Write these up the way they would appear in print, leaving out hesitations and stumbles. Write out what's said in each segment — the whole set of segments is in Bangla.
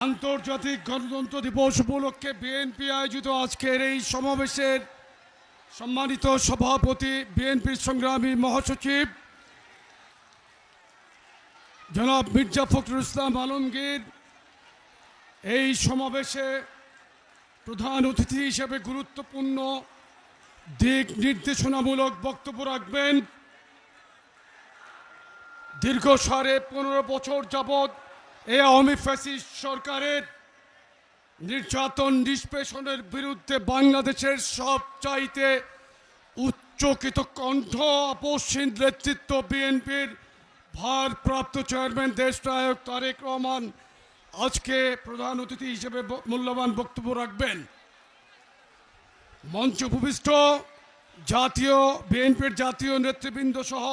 আন্তর্জাতিক গণতন্ত্র দিবস উপলক্ষে বিএনপি আয়োজিত আজকের এই সমাবেশের সম্মানিত সভাপতি, বিএনপির সংগ্রামী মহাসচিব জনাব মির্জা ফখরুল ইসলাম আলমগীর এই সমাবেশে প্রধান অতিথি হিসেবে গুরুত্বপূর্ণ দিক নির্দেশনামূলক বক্তব্য রাখবেন। দীর্ঘ 15.5 বছর যাবৎ এই আওয়ামী ফ্যাসিস্ট সরকারের নির্যাতন নিষ্পেষণের বিরুদ্ধে বাংলাদেশের সবচাইতে উচ্চকিত কণ্ঠ আপসহীন নেতৃত্ব বিএনপির ভারপ্রাপ্ত চেয়ারম্যান দেশনায়ক তারেক রহমান আজকে প্রধান অতিথি হিসেবে মূল্যবান বক্তব্য রাখবেন। মঞ্চ উপবিষ্ট জাতীয় বিএনপির জাতীয় নেতৃবৃন্দ সহ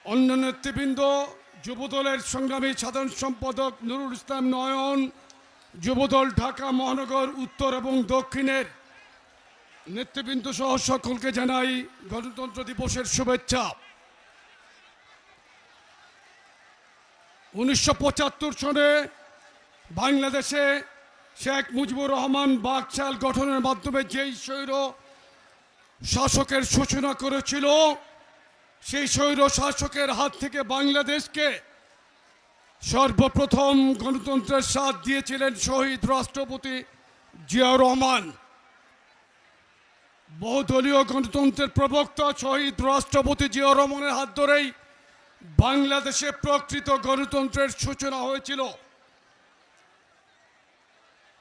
অন্য নেতৃবৃন্দ, যুবদলের সংগ্রামী সাধারণ সম্পাদক নুরুল ইসলাম নয়ন, যুবদল ঢাকা মহানগর উত্তর এবং দক্ষিণের নেতৃবৃন্দ সহ সকলকে জানাই গণতন্ত্র দিবসের শুভেচ্ছা। 1975 সনে বাংলাদেশে শেখ মুজিবুর রহমান বাকশাল গঠনের মাধ্যমে যেই স্বৈর শাসকের সূচনা করেছিল, সেই স্বৈর শাসকের হাত থেকে বাংলাদেশকে সর্বপ্রথম গণতন্ত্রের স্বাদ দিয়েছিলেন শহীদ রাষ্ট্রপতি জিয়াউর রহমান। বহুদলীয় গণতন্ত্রের প্রবক্তা শহীদ রাষ্ট্রপতি জিয়াউর রহমানের হাত ধরেই বাংলাদেশে প্রকৃত গণতন্ত্রের সূচনা হয়েছিল।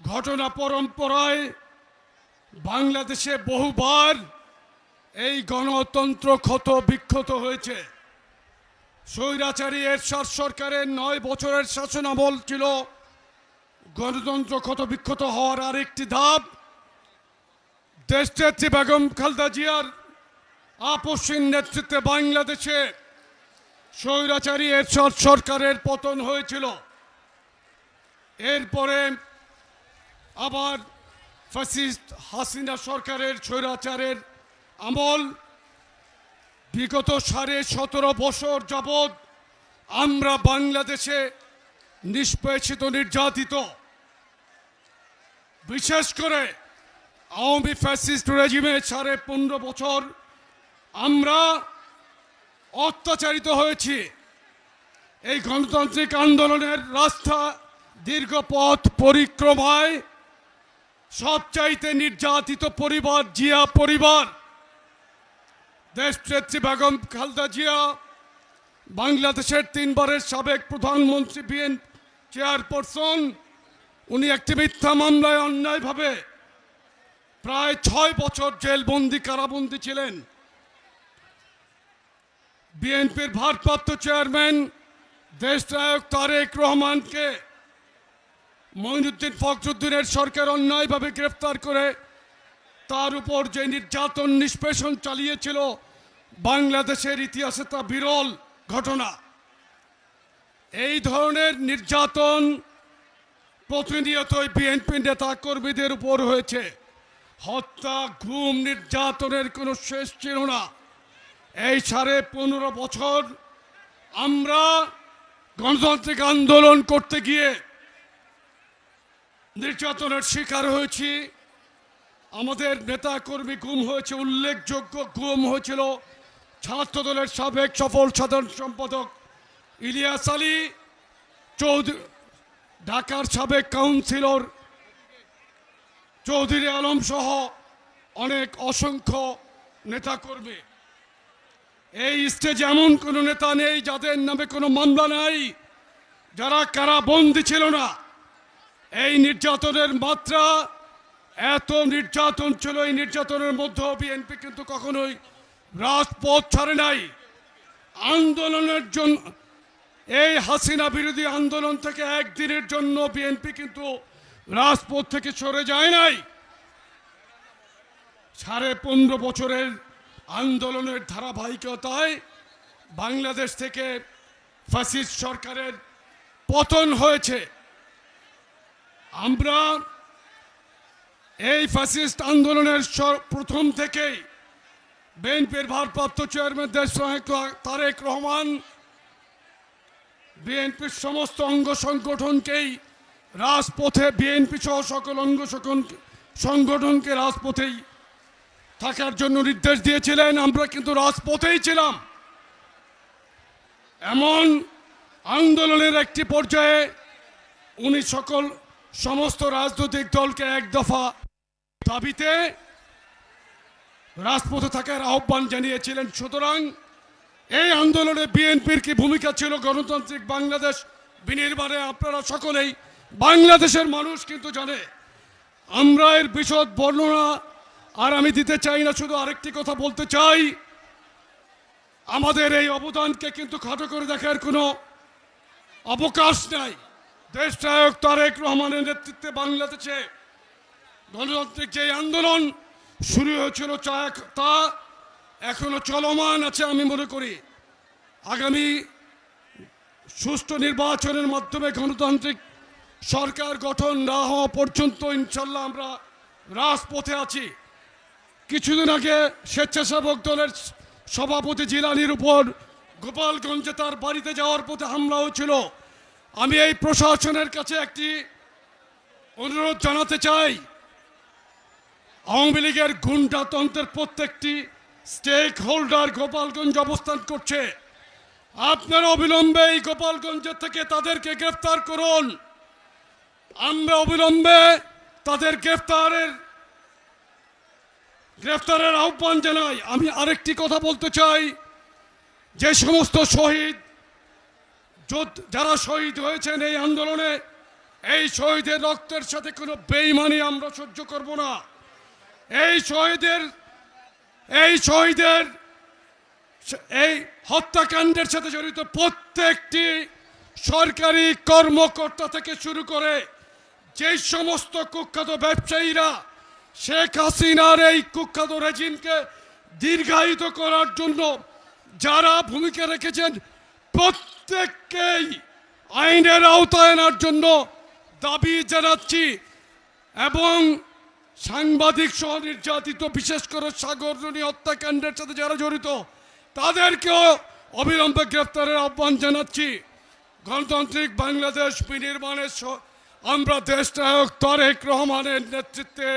ঘটনা পরম্পরায় বাংলাদেশে বহুবার এই গণতন্ত্র ক্ষত বিক্ষত হয়েছে। স্বৈরাচারী এরশাদ সরকারের 9 বছরের শাসনামল ছিল গণতন্ত্র ক্ষত বিক্ষত হওয়ার আরেকটি ধাপ। দেশনেত্রী বেগম খালেদা জিয়ার আপসহীন নেতৃত্বে বাংলাদেশে স্বৈরাচারী এরশাদ সরকারের পতন হয়েছিল। এরপরে আবার ফ্যাসিস্ট হাসিনা সরকারের স্বৈরাচারের আমল। বিগত 17.5 বছর যাবৎ আমরা বাংলাদেশে নিষ্পেষিত, নির্যাতিত। বিশেষ করে আওয়ামী ফ্যাসিস্ট রেজিমে 15.5 বছর আমরা অত্যাচারিত হয়েছি। এই গণতান্ত্রিক আন্দোলনের রাস্তা দীর্ঘ পথ পরিক্রমায় সবচাইতে নির্যাতিত পরিবার জিয়া পরিবার। দেশনেত্রী বেগম খালেদা জিয়া বাংলাদেশের 3 বারের সাবেক প্রধানমন্ত্রী, বিএনপি চেয়ারপারসন। উনি একটি মিথ্যা মামলায় অন্যায়ভাবে প্রায় 6 বছর জেলবন্দি, কারাবন্দি ছিলেন। বিএনপির ভারপ্রাপ্ত চেয়ারম্যান দেশনায়ক তারেক রহমানকে মঈনুদ্দিন ফখরুদ্দিনের সরকার অন্যায়ভাবে গ্রেফতার করে তার উপর যে নির্যাতন নিষ্পেষণ চালিয়েছিল, বাংলাদেশের ইতিহাসে তা বিরল ঘটনা। এই ধরনের নির্যাতন প্রতিনিয়তই বিএনপি নেতা কর্মীদের উপর হয়েছে। হত্যা, গুম, নির্যাতনের কোনো শেষ ছিল না। এই 15.5 বছর আমরা গণতান্ত্রিক আন্দোলন করতে গিয়ে নির্যাতনের শিকার হয়েছি। আমাদের নেতা কর্মী গুম হয়েছে। উল্লেখযোগ্য গুম হয়েছিল ছাত্রদলের সাবেক সফল সাধারণ সম্পাদক ইলিয়াস আলী চৌধুরী, ঢাকার সাবেক কাউন্সিলর চৌধুরী আলম সহ অনেক অসংখ্য নেতাকর্মী। এই স্টেজে এমন কোনো নেতা নেই যাদের নামে কোনো মামলা নাই, যারা কারাবন্দী ছিল না। এই নির্যাতনের মাত্রা, এত নির্যাতন ছিল। এই নির্যাতনের মধ্যেও বিএনপি কিন্তু কখনোই রাজপথ ছাড়ে নাই। আন্দোলনের জন্য, এই হাসিনা বিরোধী আন্দোলন থেকে একদিনের জন্য বিএনপি কিন্তু রাজপথ থেকে সরে যায় নাই। 15.5 বছরের আন্দোলনের ধারাবাহিকতায় বাংলাদেশ থেকে ফ্যাসিস্ট সরকারের পতন হয়েছে। আমরা এই ফ্যাসিস্ট আন্দোলনের প্রথম থেকেই বিএনপির ভারপ্রাপ্ত চেয়ারম্যান দেশনায়ক তারেক রহমান বিএনপির সমস্ত অঙ্গ সংগঠনকেই রাজপথে, বিএনপি সহ সকল অঙ্গ সংগঠনকে রাজপথেই থাকার জন্য নির্দেশ দিয়েছিলেন। আমরা কিন্তু রাজপথেই ছিলাম। এমন আন্দোলনের একটি পর্যায়ে উনি সমস্ত রাজনৈতিক দলকে এক দফা দাবিতে রাজপথে থাকার আহ্বান জানিয়েছিলেন। সুতরাং এই আন্দোলনে বিএনপির কি ভূমিকা ছিল গণতান্ত্রিক বাংলাদেশ বিনির্মাণে আপনারা সকলেই, বাংলাদেশের মানুষ কিন্তু জানে। আমরা এর বিশদ বর্ণনা আর আমি দিতে চাই না, শুধু আরেকটি কথা বলতে চাই, আমাদের এই অবদানকে কিন্তু খাটো করে দেখার কোনো অবকাশ নাই। দেশনায়ক তারেক রহমানের নেতৃত্বে বাংলাদেশে গণতান্ত্রিক যে আন্দোলন শুরু হয়েছিল তা এখনো চলমান আছে। আমি মনে করি আগামী সুষ্ঠু নির্বাচনের মাধ্যমে গণতান্ত্রিক সরকার গঠন না হওয়া পর্যন্ত ইনশাল্লাহ আমরা রাজপথে আছি। কিছুদিন আগে স্বেচ্ছাসেবক দলের সভাপতি জিলানির উপর গোপালগঞ্জে তার বাড়িতে যাওয়ার পথে হামলা হয়েছিল। আমি এই প্রশাসনের কাছে একটি অনুরোধ জানাতে চাই, আওয়ামী লীগের গুন্ডাতন্ত্রের প্রত্যেকটি স্টেক হোল্ডার গোপালগঞ্জ অবস্থান করছে। আপনারা অবিলম্বে এই গোপালগঞ্জের থেকে তাদেরকে গ্রেফতার করুন। আমরা অবিলম্বে তাদের গ্রেফতারের আহ্বান জানাই। আমি আরেকটি কথা বলতে চাই, যে সমস্ত যারা শহীদ হয়েছেন এই আন্দোলনে, এই শহীদের রক্তের সাথে কোনো বেইমানি আমরা সহ্য করব না। এই হত্যাকাণ্ডের সাথে জড়িত প্রত্যেকটি সরকারি কর্মকর্তা থেকে শুরু করে যে সমস্ত কুখ্যাত ব্যবসায়ীরা শেখ হাসিনার এই কুখ্যাত রেজিমকে দীর্ঘায়িত করার জন্য যারা ভূমিকা রেখেছেন, প্রত্যেককেই আইনের আওতায় আনার জন্য দাবি জানাচ্ছি। এবং সাংবাদিক সহ নির্যাতিত, বিশেষ করে সাগররণী হত্যাকাণ্ডের সাথে যারা জড়িত, তাদেরকেও অবিলম্বে গ্রেফতারের আহ্বান জানাচ্ছি। গণতান্ত্রিক বাংলাদেশ বিনির্মাণের আমরা দেশনায়ক তারেক রহমানের নেতৃত্বে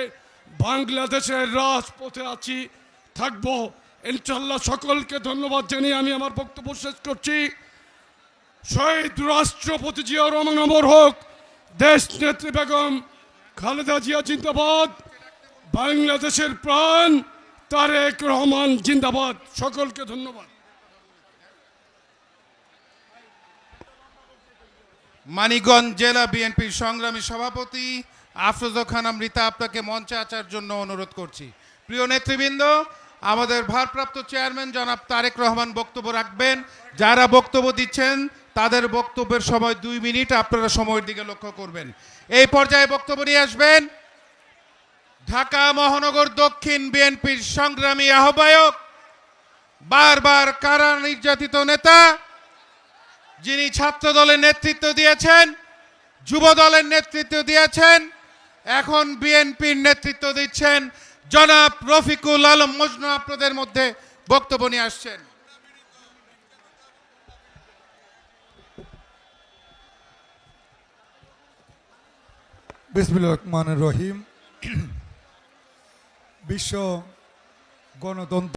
বাংলাদেশের রাজপথে আছি, থাকব ইনশাল্লাহ। সকলকে ধন্যবাদ জানিয়ে আমি আমার বক্তব্য শেষ করছি। শহীদ রাষ্ট্রপতি জিয়াউর রহমান অমর হোক, দেশ নেত্রী বেগম খালেদা জিয়া জিন্দাবাদ, বাংলাদেশের প্রাণ তারেক রহমান জিন্দাবাদ। সকলকে ধন্যবাদ। মানিকগঞ্জ জেলা বিএনপির সংগ্রামী সভাপতি আফরোজা খান আমৃতা, আপনাকে মঞ্চে আসার জন্য অনুরোধ করছি। প্রিয় নেতৃবৃন্দ, আমাদের ভারপ্রাপ্ত চেয়ারম্যান জনাব তারেক রহমান বক্তব্য রাখবেন। যারা বক্তব্য দিচ্ছেন তাদের বক্তব্যের সময় 2 মিনিট, আপনারা সময়ের দিকে লক্ষ্য করবেন। এই পর্যায়ে বক্তব্য নিয়ে আসবেন ঢাকা মহানগর দক্ষিণ বিএনপির সংগ্রামী আহ্বায়ক, বারবার কারা নির্যাতিত নেতা, যিনি ছাত্র দলের নেতৃত্ব দিয়েছেন, যুব দলের নেতৃত্ব দিয়েছেন, এখন বিএনপির নেতৃত্ব দিচ্ছেন, জনাব রফিকুল আলম মজনু আপনাদের মধ্যে বক্তব্য নিয়ে আসছেন। বিসমিল্লাহির রহমানির রহিম। বিশ্ব গণতন্ত্র